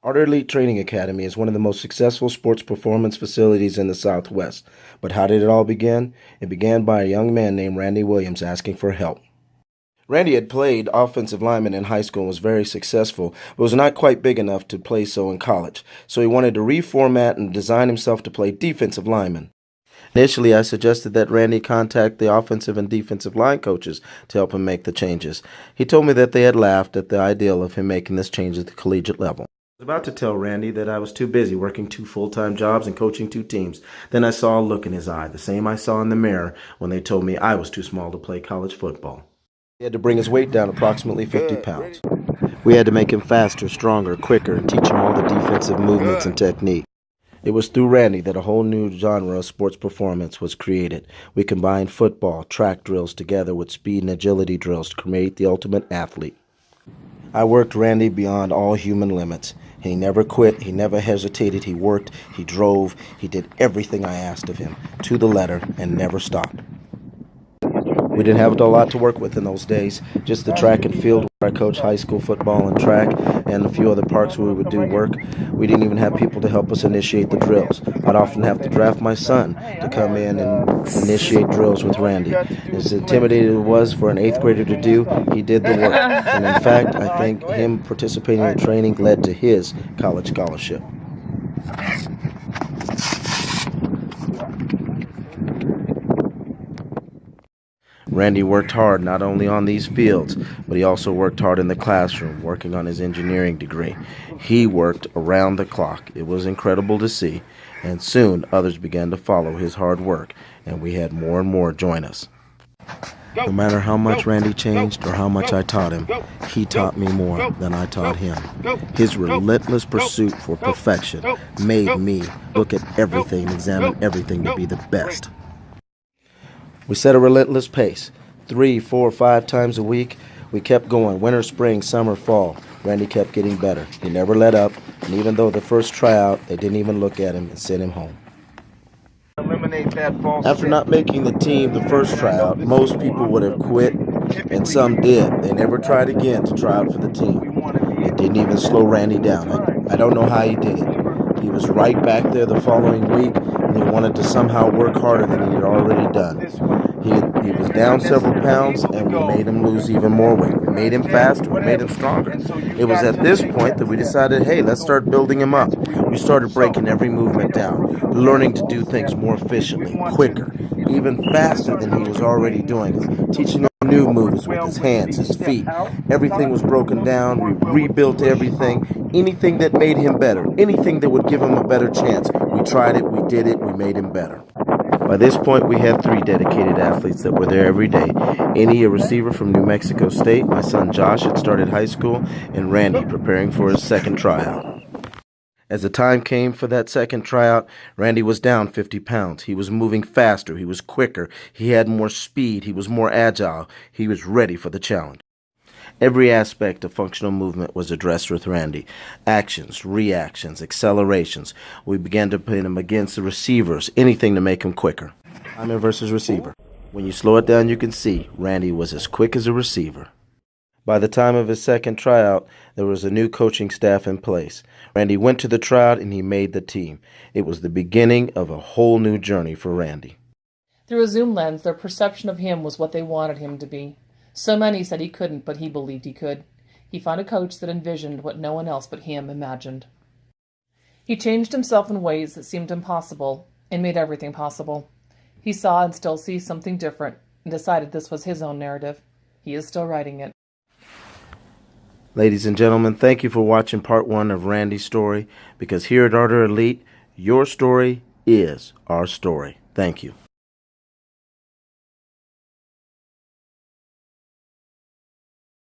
Ardor Elite Training Academy is one of the most successful sports performance facilities in the Southwest. But how did it all begin? It began by a young man named Randy Williams asking for help. Randy had played offensive lineman in high school and was very successful, but was not quite big enough to play so in college. So he wanted to reformat and design himself to play defensive lineman. Initially, I suggested that Randy contact the offensive and defensive line coaches to help him make the changes. He told me that they had laughed at the idea of him making this change at the collegiate level. I was about to tell Randy that I was too busy working 2 full-time jobs and coaching 2 teams. Then I saw a look in his eye, the same I saw in the mirror when they told me I was too small to play college football. He had to bring his weight down approximately 50 pounds. We had to make him faster, stronger, quicker, and teach him all the defensive movements and technique. It was through Randy that a whole new genre of sports performance was created. We combined football, track drills together with speed and agility drills to create the ultimate athlete. I worked Randy beyond all human limits. He never quit, he never hesitated, he worked, he drove, he did everything I asked of him, to the letter, and never stopped. We didn't have a lot to work with in those days, just the track and field where I coached high school football and track, and a few other parks where we would do work. We didn't even have people to help us initiate the drills. I'd often have to draft my son to come in and initiate drills with Randy. As intimidating it was for an 8th grader to do, he did the work. And in fact, I think him participating in the training led to his college scholarship. Randy worked hard not only on these fields, but he also worked hard in the classroom, working on his engineering degree. He worked around the clock. It was incredible to see, and soon others began to follow his hard work, and we had more and more join us. No matter how much Randy changed or how much I taught him, he taught me more than I taught him. His relentless pursuit for perfection made me look at everything and examine everything to be the best. We set a relentless pace. 3, 4, 5 times a week, we kept going. Winter, spring, summer, fall. Randy kept getting better. He never let up, and even though the first tryout, they didn't even look at him and sent him home. After not making the team the first tryout, most people would have quit, and some did. They never tried again to try out for the team. It didn't even slow Randy down. I don't know how he did it. He was right back there the following week, and he wanted to somehow work harder than he had already done. He was down several pounds, and we made him lose even more weight. We made him faster. We made him stronger. It was at this point that we decided, hey, let's start building him up. We started breaking every movement down, learning to do things more efficiently, quicker, even faster than he was already doing, teaching him new moves with his hands, his feet. Everything was broken down. We rebuilt everything. Anything that made him better, anything that would give him a better chance. We tried it, we did it, we made him better. By this point, we had 3 dedicated athletes that were there every day. Annie, a receiver from New Mexico State, my son Josh had started high school, and Randy preparing for his second tryout. As the time came for that second tryout, Randy was down 50 pounds. He was moving faster, he was quicker, he had more speed, he was more agile, he was ready for the challenge. Every aspect of functional movement was addressed with Randy. Actions, reactions, accelerations. We began to put him against the receivers, anything to make him quicker. Lineman versus receiver. When you slow it down, you can see Randy was as quick as a receiver. By the time of his second tryout, there was a new coaching staff in place. Randy went to the tryout and he made the team. It was the beginning of a whole new journey for Randy. Through a Zoom lens, their perception of him was what they wanted him to be. So many said he couldn't, but he believed he could. He found a coach that envisioned what no one else but him imagined. He changed himself in ways that seemed impossible and made everything possible. He saw and still sees something different and decided this was his own narrative. He is still writing it. Ladies and gentlemen, thank you for watching part 1 of Randy's story, because here at Ardor Elite, your story is our story. Thank you.